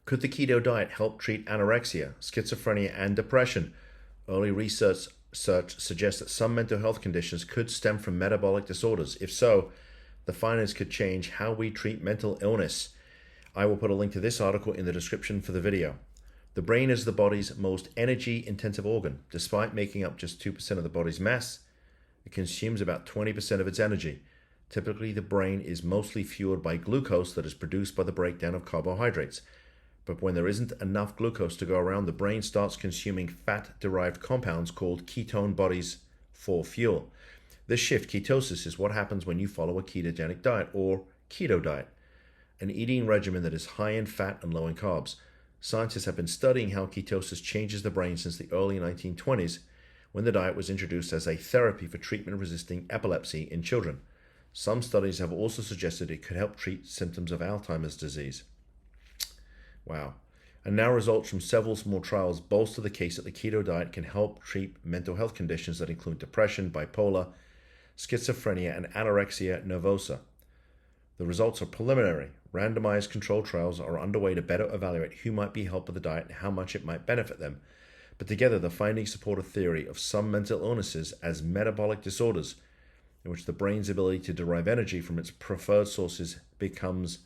Could the keto diet help treat anorexia, schizophrenia, and depression? Early research suggests that some mental health conditions could stem from metabolic disorders. If so, the findings could change how we treat mental illness. I will put a link to this article in the description for the video. The brain is the body's most energy-intensive organ. Despite making up just 2% of the body's mass, it consumes about 20% of its energy. Typically, the brain is mostly fueled by glucose that is produced by the breakdown of carbohydrates. But when there isn't enough glucose to go around, the brain starts consuming fat-derived compounds called ketone bodies for fuel. This shift, ketosis, is what happens when you follow a ketogenic diet or keto diet, an eating regimen that is high in fat and low in carbs. Scientists have been studying how ketosis changes the brain since the early 1920s, when the diet was introduced as a therapy for treatment-resistant epilepsy in children. Some studies have also suggested it could help treat symptoms of Alzheimer's disease. Wow. And now results from several small trials bolster the case that the keto diet can help treat mental health conditions that include depression, bipolar, schizophrenia, and anorexia nervosa. The results are preliminary. Randomized controlled trials are underway to better evaluate who might be helped by the diet and how much it might benefit them. But together, the findings support a theory of some mental illnesses as metabolic disorders, in which the brain's ability to derive energy from its preferred sources becomes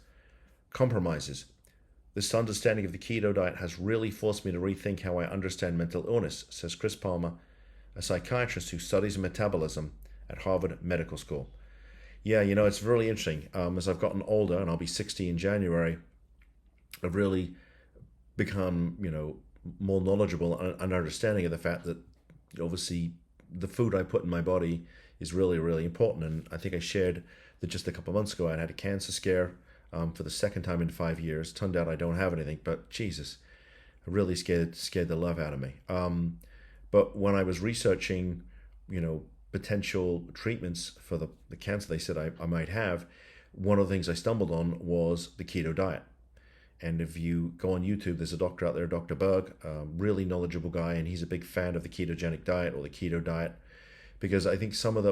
compromises. This understanding of the keto diet has really forced me to rethink how I understand mental illness, says Chris Palmer, a psychiatrist who studies metabolism at Harvard Medical School. Yeah, it's really interesting. As I've gotten older, and I'll be 60 in January, I've really become, more knowledgeable and understanding of the fact that obviously the food I put in my body is really, really important. And I think I shared that just a couple of months ago I had a cancer scare. For the second time in 5 years. Turned out I don't have anything, but Jesus, it really scared the love out of me. But when I was researching, potential treatments for the cancer they said I might have, one of the things I stumbled on was the keto diet. And if you go on YouTube, there's a doctor out there, Dr. Berg, really knowledgeable guy, and he's a big fan of the ketogenic diet or the keto diet, because I think some of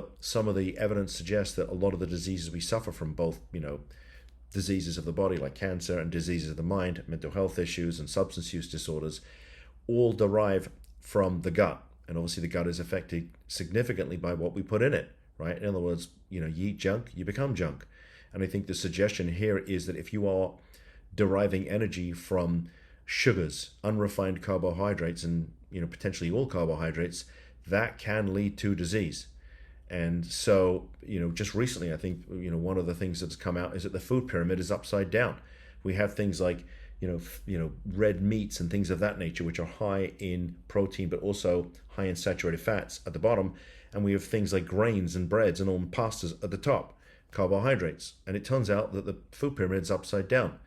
the evidence suggests that a lot of the diseases we suffer from, both diseases of the body like cancer and diseases of the mind, mental health issues and substance use disorders, all derive from the gut. And obviously the gut is affected significantly by what we put in it, right? In other words, you eat junk, you become junk. And I think the suggestion here is that if you are deriving energy from sugars, unrefined carbohydrates, and potentially all carbohydrates, that can lead to disease. And so, just recently, I think, one of the things that's come out is that the food pyramid is upside down. We have things like, red meats and things of that nature, which are high in protein, but also high in saturated fats at the bottom. And we have things like grains and breads and all pastas at the top, carbohydrates. And it turns out that the food pyramid is upside down.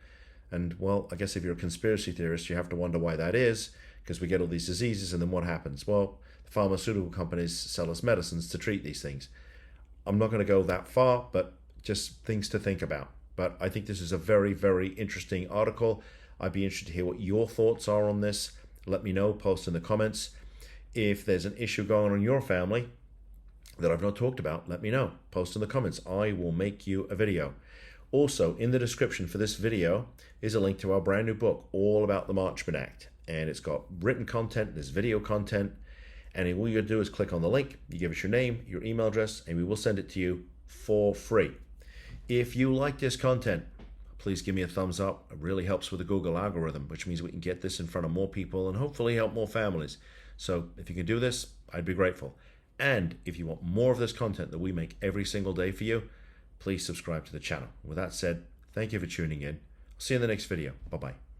And well, I guess if you're a conspiracy theorist, you have to wonder why that is, because we get all these diseases and then what happens? Well, pharmaceutical companies sell us medicines to treat these things. I'm not going to go that far, but just things to think about. But I think this is a very, very interesting article. I'd be interested to hear what your thoughts are on this. Let me know, post in the comments. If there's an issue going on in your family that I've not talked about, let me know. Post in the comments. I will make you a video. Also, in the description for this video is a link to our brand new book, all about the Marchman Act. And it's got written content, there's video content, and all you gotta do is click on the link, you give us your name, your email address, and we will send it to you for free. If you like this content, please give me a thumbs up. It really helps with the Google algorithm, which means we can get this in front of more people and hopefully help more families. So if you can do this, I'd be grateful. And if you want more of this content that we make every single day for you, please subscribe to the channel. With that said, thank you for tuning in. I'll see you in the next video. Bye-bye.